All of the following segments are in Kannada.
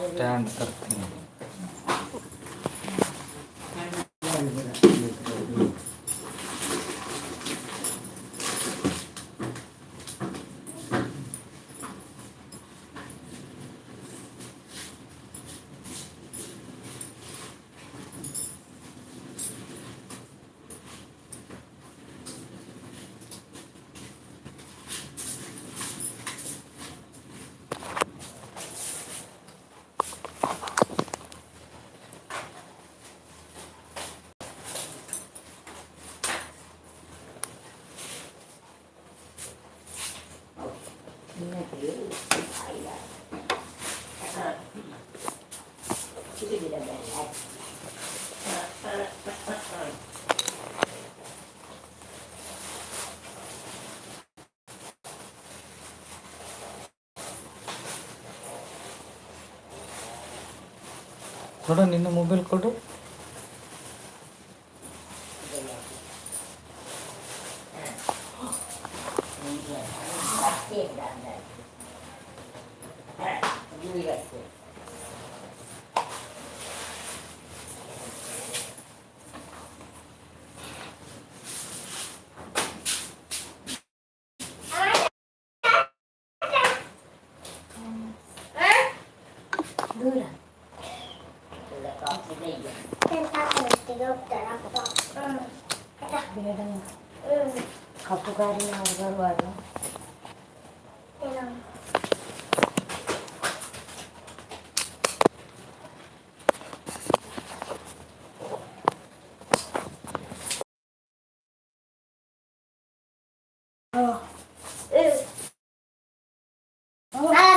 ಸ್ಟ್ಯಾಂಡ್ ತರ್ತೀನಿ. ಕೊಡು ನಿನ್ನ ಮೊಬೈಲ್ ಕೊಡು. ಕಪ್ಪುಗಾರಿನ ಬರುವಾಗ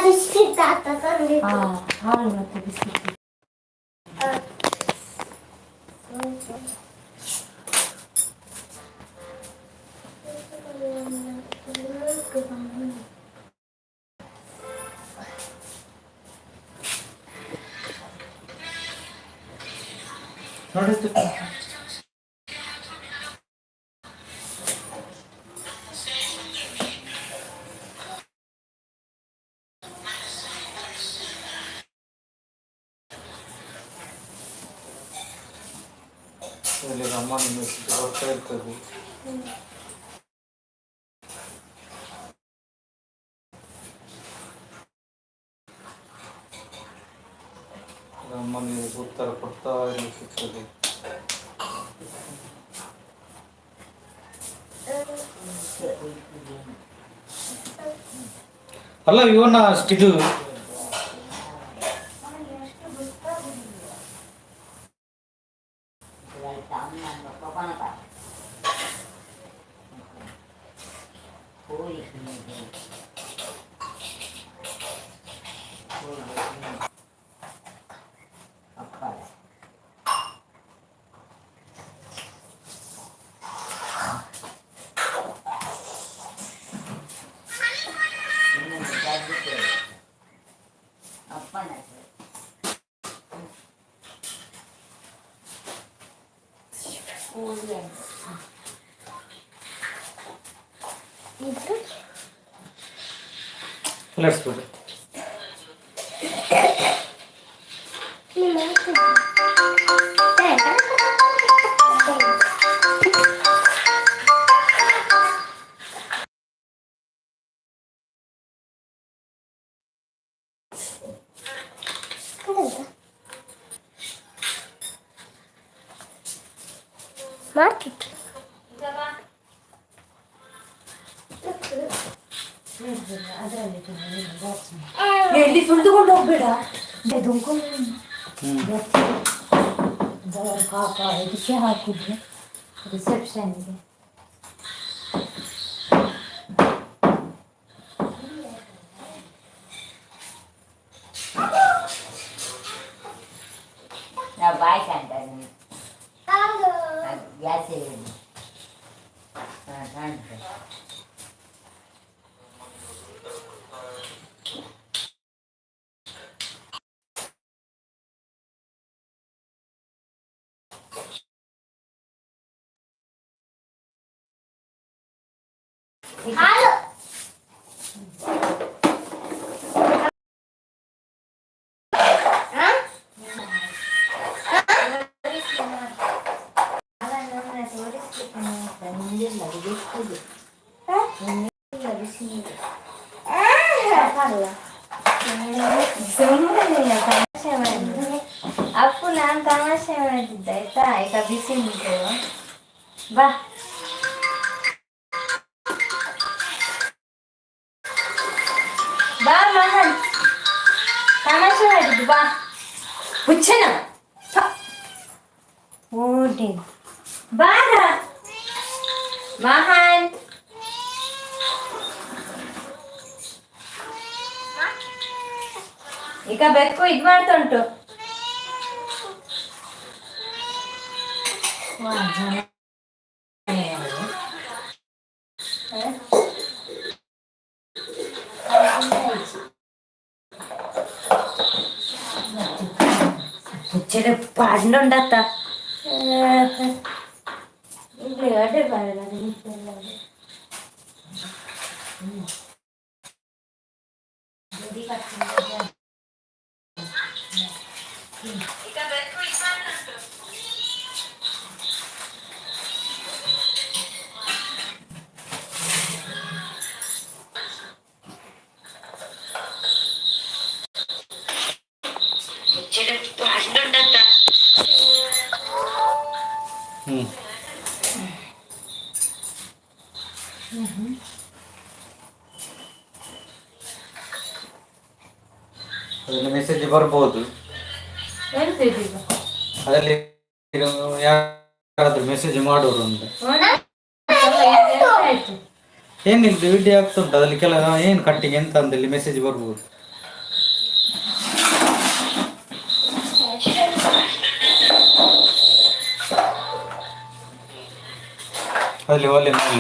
ಬಿಸ್ಕಿಟ್ ಹಾಲು ಮತ್ತೆ ಬಿಸ್ಕಿಟ್ ನೋಡಿದ್ದು ಇಲ್ಲಿ ಅಮ್ಮನ ಬರ್ತಾ ಇರ್ತದೆ. ಅಮ್ಮನಿಗೆ ಉತ್ತರ ಕೊಡ್ತಾ ಇರ್ತದೆ. ಅಲ್ಲ ಇವನ್ನ ಅಷ್ಟಿದು Let's put it. Market. ಎಲ್ಲಿ ಸುಳಿದುಕೊಂಡು ಹೋಗ್ಬೇಡ. ಪಾಪ ಇದಕ್ಕೆ ಹಾಕಿದ್ವಿ ರಿಸೆಪ್ಷನ್ಗೆ. బాయ్ అంటాను గ్యాస్ ಅಪ್ಪು ನಾನು ತಮಾಷೆ ಮಾಡಿದ್ದೆ ಆಯ್ತಾ ಈಗ ಬಿಸಿ ಉಂಟು ಬಾ ಬಾ ಮಹನ್ ತಮಾಷೆ ಮಾಡಿದ್ದು ಬಾ ಹುಚ್ಚನ ಓಡಿ ಬಾರ ಮಹಾನ್ ಈಗ ಬೆಕ್ಕು ಇದ್ ಮಾಡ್ತಾ ಉಂಟು ചെറിയ പണ്ടുണ്ടാത്ത അടി ಅದರಲ್ಲಿ ಮೆಸೇಜ್ ಬರ್ಬೋದು. ಅದರಲ್ಲಿ ಯಾರಾದ್ರೂ ಮೆಸೇಜ್ ಮಾಡೋರು ಅಂತ ಏನಿಲ್ಲ, ವಿಡಿಯೋ ಆಗ್ತುಂಟು ಅದ್ರಲ್ಲಿ ಕೆಲವು ಏನು ಕಟ್ಟಿಂಗ್ ಎಂತ ಅಂತೇಳಿ ಮೆಸೇಜ್ ಬರ್ಬೋದು. ಅಲ್ಲಿ ಒಳ್ಳೆ ಮಾಡಿ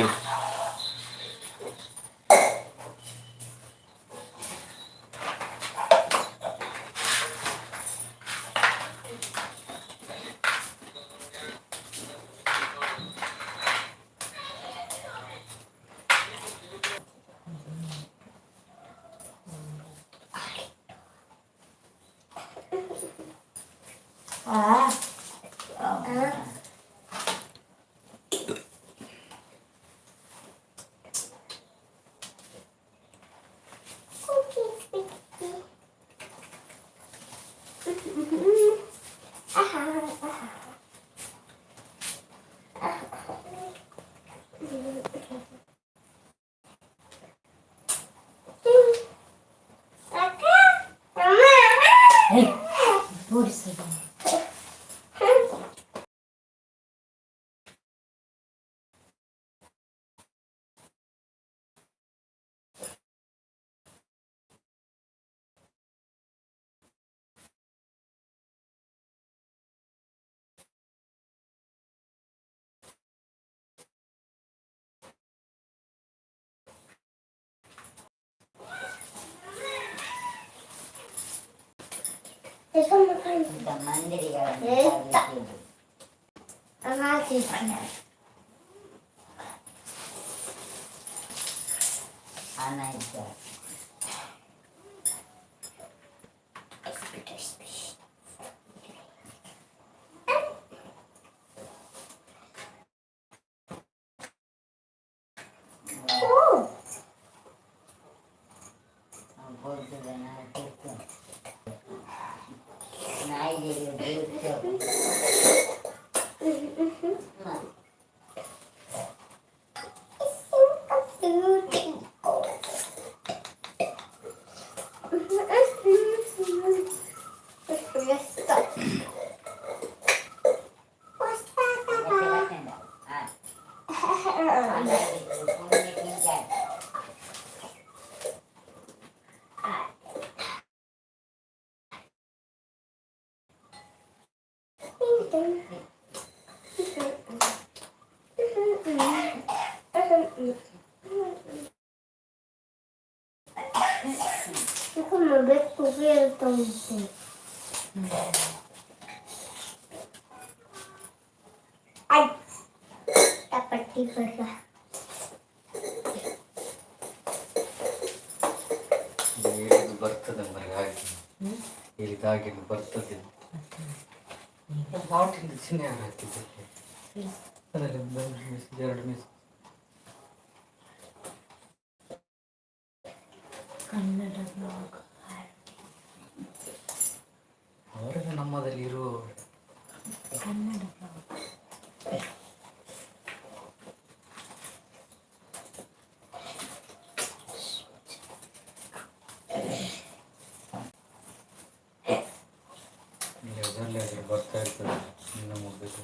Come becco per tonte. Ai, tapati perla. ಹೇಳಿದ್ದು ಬರ್ತದೆ ಮರಿ ಹಾಗೆ ಹೇಳಿದಾಗೆ ಬರ್ತದೆ ಬಾಟಿಲ್ ಚಿನ್ನ ಯಾರು ಹಾಕಿದ್ದಕ್ಕೆ ಅದರಲ್ಲಿ ಒಂದು ಮಿಸ್ 2 ಮಿಸ್ ಕನ್ನಡ ಬ್ಲಾಗ್ ಅವರಿಗೆ ನಮ್ಮದಲ್ಲಿ ಇರೋ ಕನ್ನಡ ಬ್ಲಾಗ್ ಅದರಲ್ಲಿ ಅದರಲ್ಲಿ ಬರ್ತಾ ಇರ್ತದೆ ಇನ್ನು ಮುಗಿದು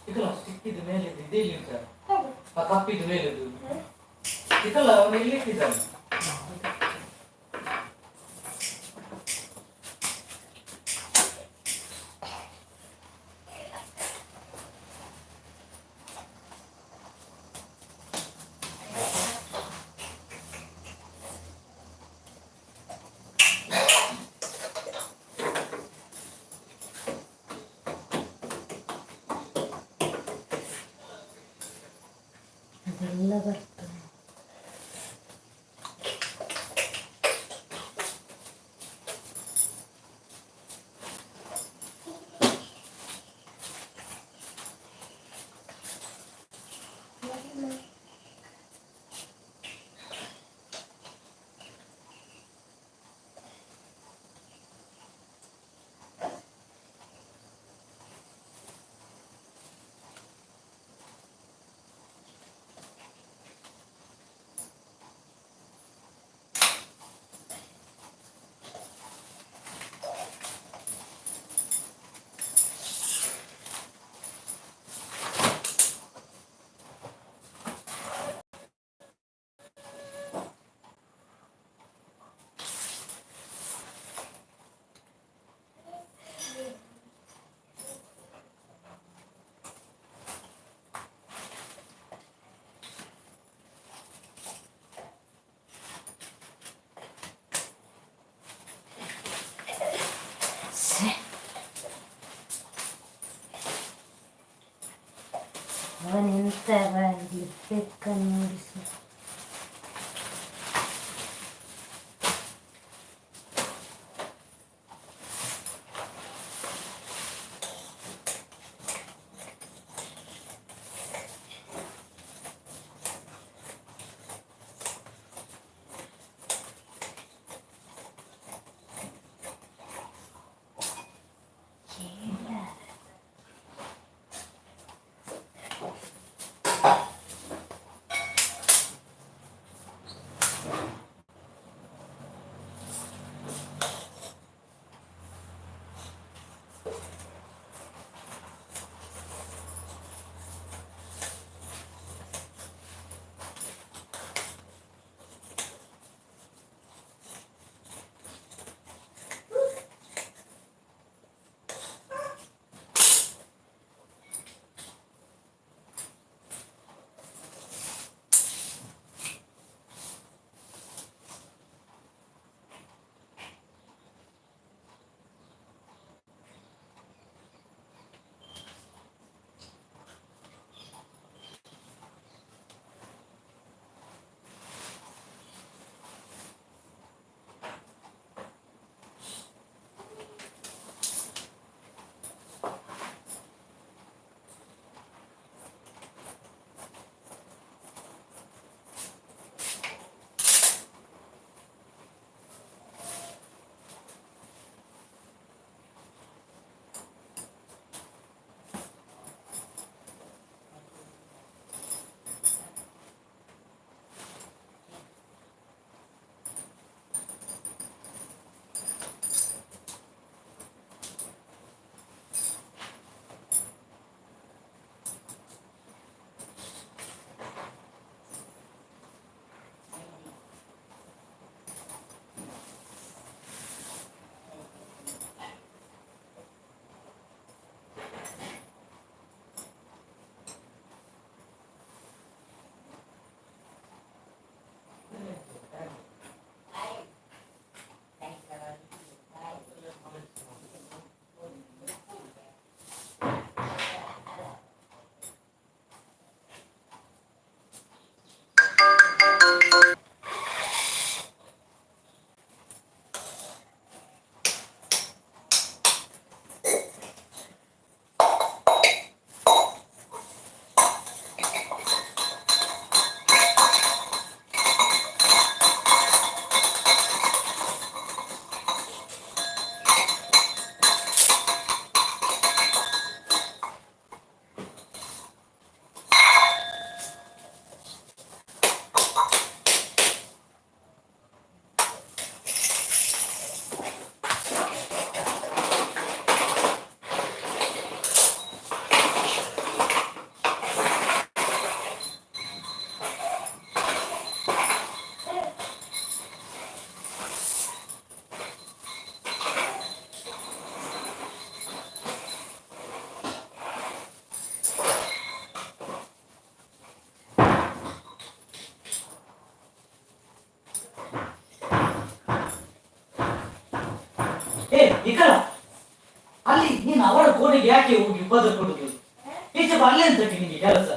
ಇದಲ್ಲ ಸಿಕ್ಕಿದ ಮೇಲೆ ಇದೆ ಇಲ್ಲಿ ಸರ್ ಆ ಕಪ್ಪಿದ ಮೇಲೆ ಇದಲ್ಲ ಅವನು ಇಲ್ಲಿ ಇಟ್ಟಿದ್ದಾನೆ. ಅದೆಲ್ಲ ಬರ್ತದೆ. ಅವನೆಂತ ಬೆಕ್ಕ ನೋಡಿಸು. ಇಕಲ ಅಲ್ಲಿ ನೀನು ಅವಳ ಕೋಣೆಗೆ ಯಾಕೆ ಹೋಗಿ ಬದಲು ಕೊಡುದು? ಈಚೆ ಬರ್ಲಿ ಅಂತ ನಿಮಗೆ ಕೆಲಸ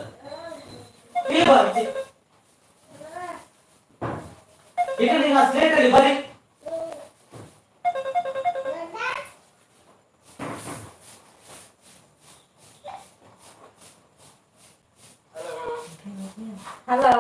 ಇಲ್ಲಿ ಬಾ ಈಚೆ. ಈಗ ನೀನು ಆ ಸ್ಲೇಟಲ್ಲಿ ಬರೀ. ಹಲೋ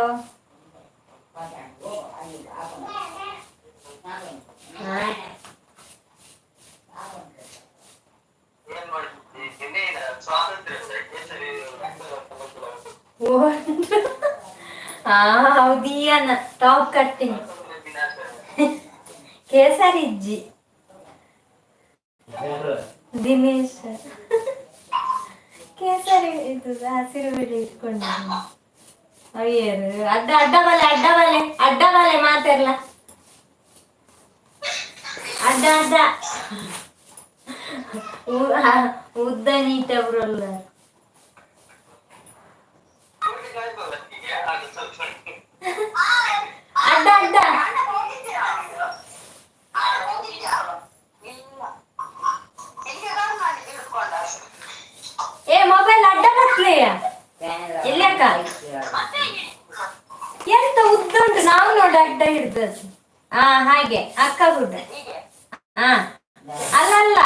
ಹೌದೀಯನ ಟಾಪ್ ಕಟ್ಟಿಂಗ್ ಕೇಸರಿಜ್ಜಿ ದಿನೇಶ್ ಕೇಸರಿ ಇದು ಹಸಿರು ಬಿಳಿ ಇಟ್ಕೊಂಡಿದ್ದೀನಿ. ಅಯ್ಯರು ಅಡ್ಡ ಅಡ್ಡ ಬಲೆ ಮಾತಾಡ್ಲ ಅಡ್ಡ ಉದ್ದ ನೀಟ ಬರಲ್ಲ. ಅಡ್ಡ ಏ ಮೊಬೈಲ್ ಅಡ್ಡ ಬತ್ಲೆಯ ಎಲ್ಲಕ್ಕ ಎಂತ ಉದ್ದ ಉಂಟು ನಾವು ನೋಡಿ ಅಡ್ಡ ಹಿಡ್ದದ್ದು. ಹಾಗೆ ಅಕ್ಕ ಗುಡ್ಡ. ಅಲ್ಲ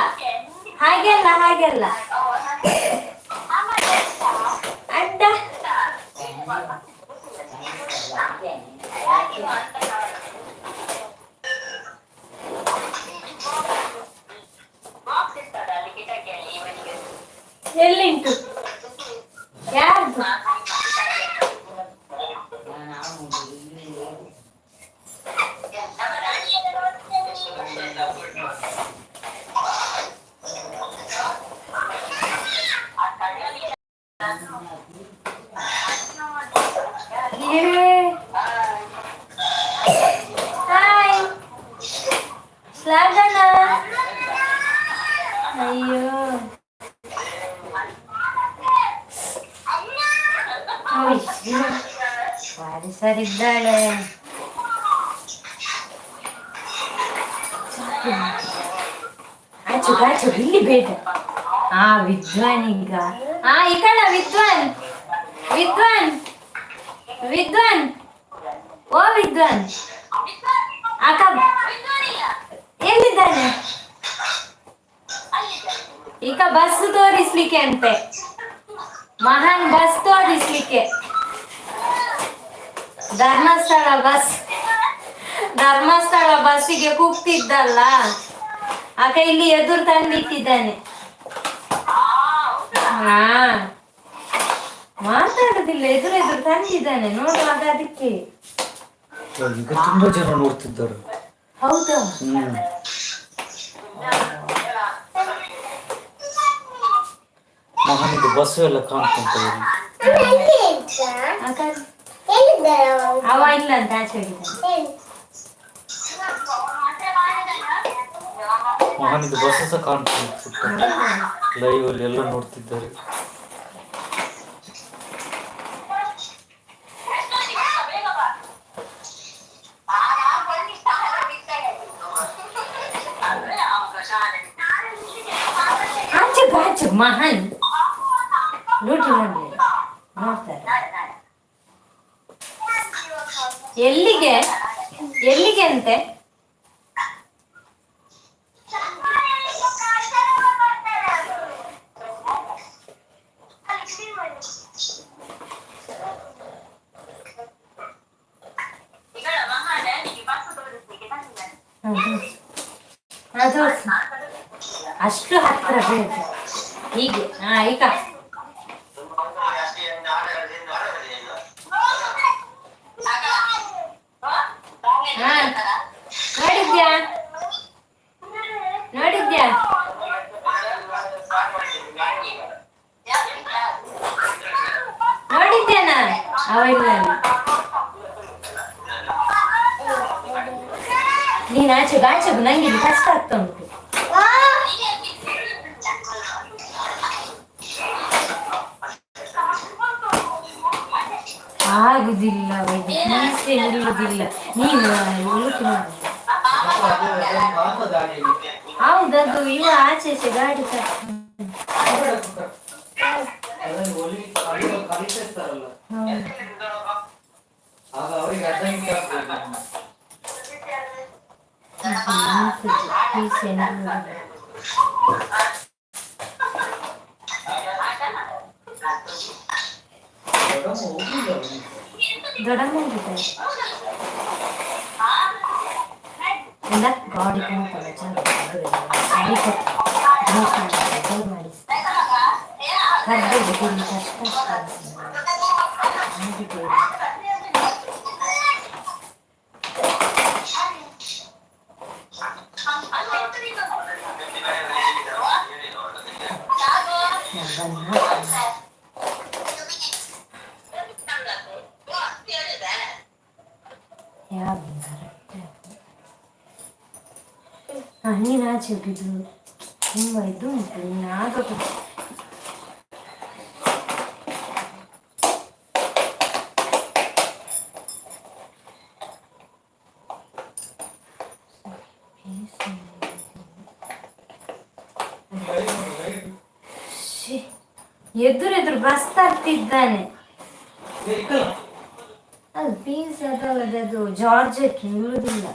ಹಾಗೆಲ್ಲ ಅಡ್ಡ ಎಲ್ಲಿಂಟು ಯಾರ್ದು? ಹಾಯ್ ಶ್ಲಾಘನ. ಅಯ್ಯೋ ಬಾರಿ ಸರಿದ್ದಾಳೆ. ಆಚು ಇಲ್ಲಿ ಬೇಡ. ವಿದ್ವಾನ್ ಈಗ ಈ ಕಣ ವಿದ್ವಾನ್ ಓ ವಿದ್ವಾನ್ ಅಕ್ಕ ಎಲ್ಲಿದ್ದಾನೆ? ಈಗ ಬಸ್ ತೋರಿಸ್ಲಿಕ್ಕೆ ಅಂತೆ, ಮಹಾನ್ ಬಸ್ ತೋರಿಸ್ಲಿಕ್ಕೆ. ಧರ್ಮಸ್ಥಳ ಬಸ್ಸಿಗೆ ಕೂಗ್ತಿದ್ದಲ್ಲ, ಆಗ ಇಲ್ಲಿ ಎದುರು ತಂದಿಟ್ಟಿದ್ದಾನೆ. ಮಾತಾಡುದಿಲ್ಲ, ಎದುರು ತಂದಿದ್ದಾನೆ ನೋಡುವಾಗ ಅದಕ್ಕೆ. ಈಗ ತುಂಬಾ ಜನ ನೋಡ್ತಿದ್ದಾರೆ. ಹೌದಾ? ಮಹಾನಿದು ಬಸ್ ಎಲ್ಲ ಕಾಣ್ಕೊಂತಾರೆ. ಅವ ಇಲ್ಲ ಅಂತ ಆಚೆ ಮಹಾನಿದು ಬಸ್ ಸಹ ಕಾಣ್ಕೊಂತಾರೆ. ಲೈವ್ ಅಲ್ಲಿ ಎಲ್ಲ ನೋಡ್ತಿದ್ದಾರೆ. ಮಹಾನ್ ಲೂಟಿ ನೋಡ್ತಾರೆ. ಎಲ್ಲಿಗೆ ಅಂತೆ? ಅದು ಅಷ್ಟು ಹತ್ರ ಬೇಕು ಹೀಗೆ. ಈಗ ನೋಡಿದ್ಯಾ ನೋಡಿದ್ಯಾನ ಅವೆಲ್ಲ ನೀನು ಆಚೆಗು ನಂಗೆ ಕಷ್ಟ ಆಗ್ತಾ ಉಂಟು. ಆಗುದಿಲ್ಲ ನಿಲ್ಲುದಿಲ್ಲ. ನೀನು ಹೌದದು ಇವ ಆಚೆ ಈಚೆ ಗಾಡಿ ಅದನ್ನು ಒಲಿ ಕಲಿತಿರ್ತಾರಲ್ಲ ಆಗ ಅವರಿಗೆ ಅರ್ಧ ನಿಮಿಷ ಆಗ್ಬೋದು. ದೊಡ್ಡಮ್ಮ ಹೋಗಿದ್ದಾರೆ ಎಲ್ಲ ಗಾಡಿ ನೀರು ಆಚೆ ಹೋಗಿದ್ರು ತುಂಬ ಇದು ಉಂಟು ಇನ್ನು ಆಗೋದು ಎದುರೆದುರು ಬಸ್ ತರ್ತಿದ್ದಾನೆ. ಅದು ಪೀಸ್ ಅದು ಜಾರ್ಜೆಟ್ ಇರುವುದಿಲ್ಲ.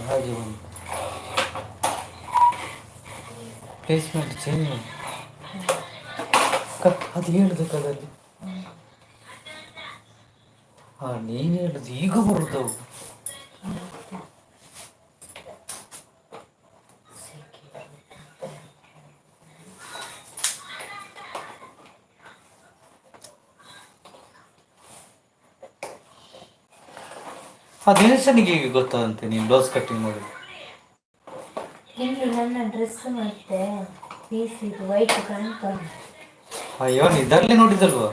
ಹಾಗೆ ಒಂದು ಪ್ಲೇಸ್ಮೆಂಟ್ ಚೇಂಜ್ ಮಾಡಿ ಅದು ಹೇಳುದಕ್ಕದಲ್ಲಿ ನೀನು ಹೇಳುದು ಈಗ ಬರುತ್ತವು. ಅದೇನಿಗೆ ಈಗ ಗೊತ್ತಾದಂತೆ ನೀನು ಬ್ಲೌಸ್ ಕಟ್ಟಿಂಗ್ ಮಾಡೋದು. ಇಲ್ಲಿ ನನ್ನ ಡ್ರೆಸ್ ಮತ್ತೆ ಪೀಸ್ ಇದು ವೈಟ್ ಕಾಣ್ತಾ. ಅಯ್ಯೋ ಇದರಲ್ಲೇ ನೋಡಿದಲ್ವಾ.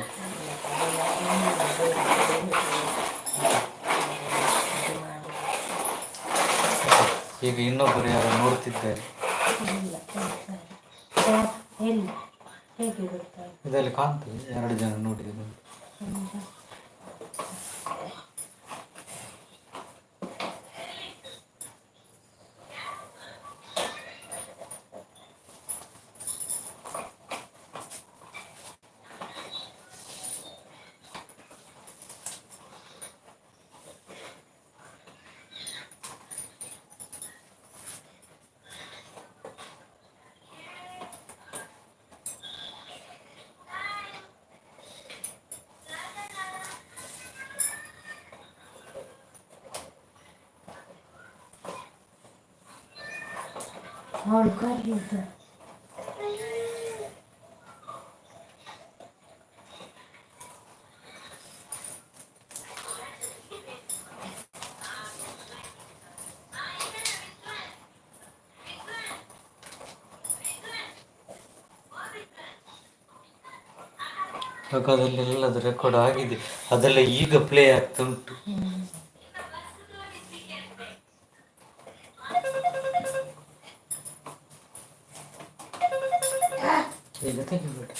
ಈಗ ಇನ್ನೊಬ್ಬರು ಯಾರು ನೋಡ್ತಿದ್ದಾರೆ. ಇದರಲ್ಲಿ ಕಾಣ್ತದೆ 2 ಜನ ನೋಡಿದ್ರು. ಅವಳು ಕರೀತ ಅದೆಲ್ಲದು ರೆಕಾರ್ಡ್ ಆಗಿದೆ, ಅದೆಲ್ಲ ಈಗ ಪ್ಲೇ ಆಗ್ತಾ ಉಂಟು. ಈಗ ತೆಗಿಬೇಡ.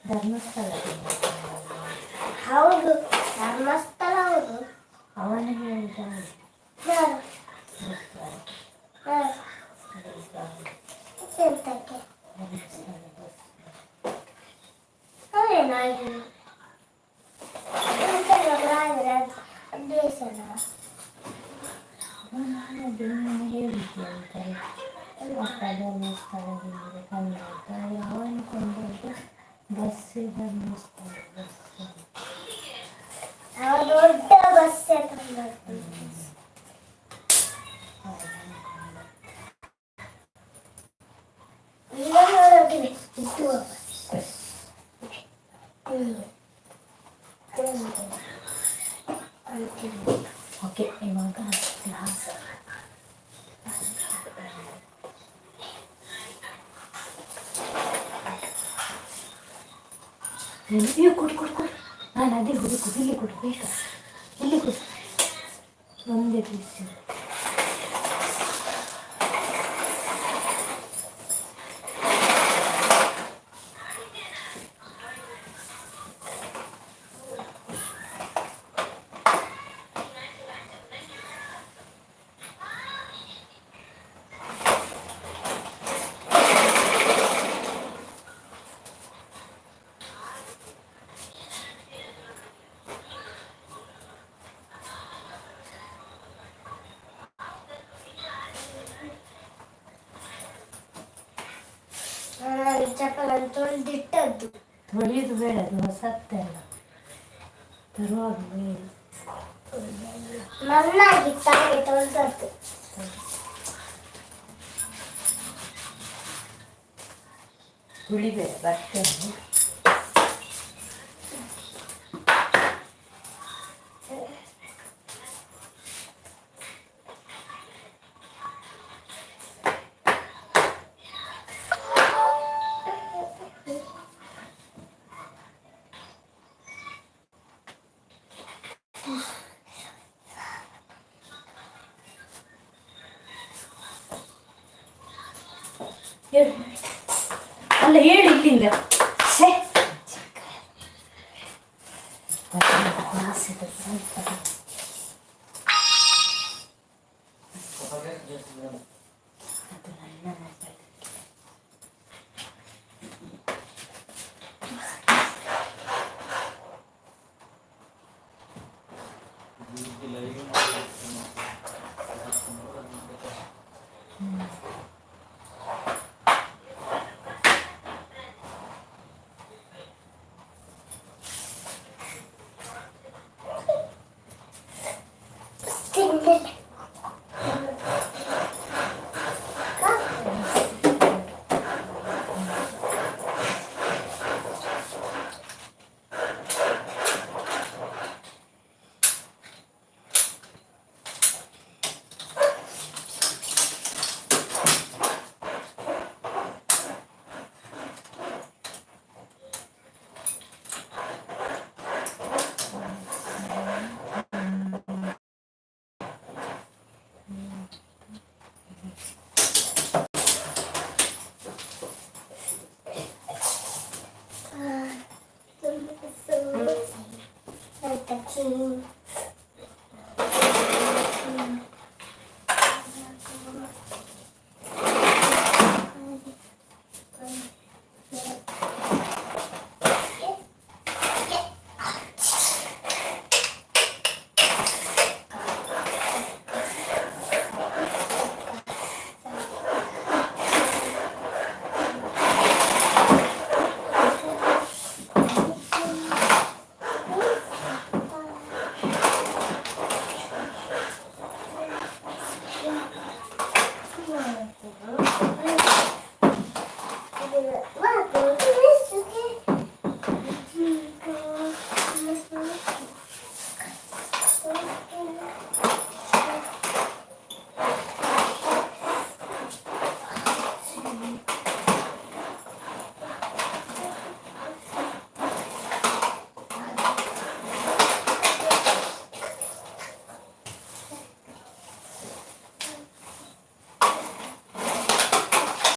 ಧರ್ಮಸ್ಥಳ ಹೇಳಿದ್ದೆ ಅಂತಾರೆ ಅದನ್ನು ಸ್ಥಳದಿಂದ ಕನ್ನಡ ಯಾವನು ಕೊಂಡದ್ದು ಬಸ್ಸಿಗೆ ಅನ್ನಿಸ್ತಾರೆ ದೊಡ್ಡ ಬಸ್ ಓಕೆ ಇವಾಗ ಗ್ಲಾಸ್ ಕೊಡು ಕೊಡು ಕೊಡು ನಾನು ಅದೇ ಹುಡುಕು ಇಲ್ಲಿ ಕೊಡು ಬೇಕಾ ಇಲ್ಲಿ ಕೊಡು ಒಂದೇ ಪೀಸ್ ಚಪ್ಪಲನ್ನು ತೊಳೆದಿಟ್ಟದ್ದು ತೊಳೆಯೋದು ಬೇಡ ಅದು ಹೊಸತ್ತಲ್ಲ ತರುವಾಗ ಬೇಡ ನನ್ನಾಗಿ ತಾಗೆ ತೊಳೆದದ್ದು ತುಳಿಬೇಡ ಬರ್ತೇನೆ ಅಲ್ಲ ಹೇಳಿ ಇಲ್ಲಿಂದ touching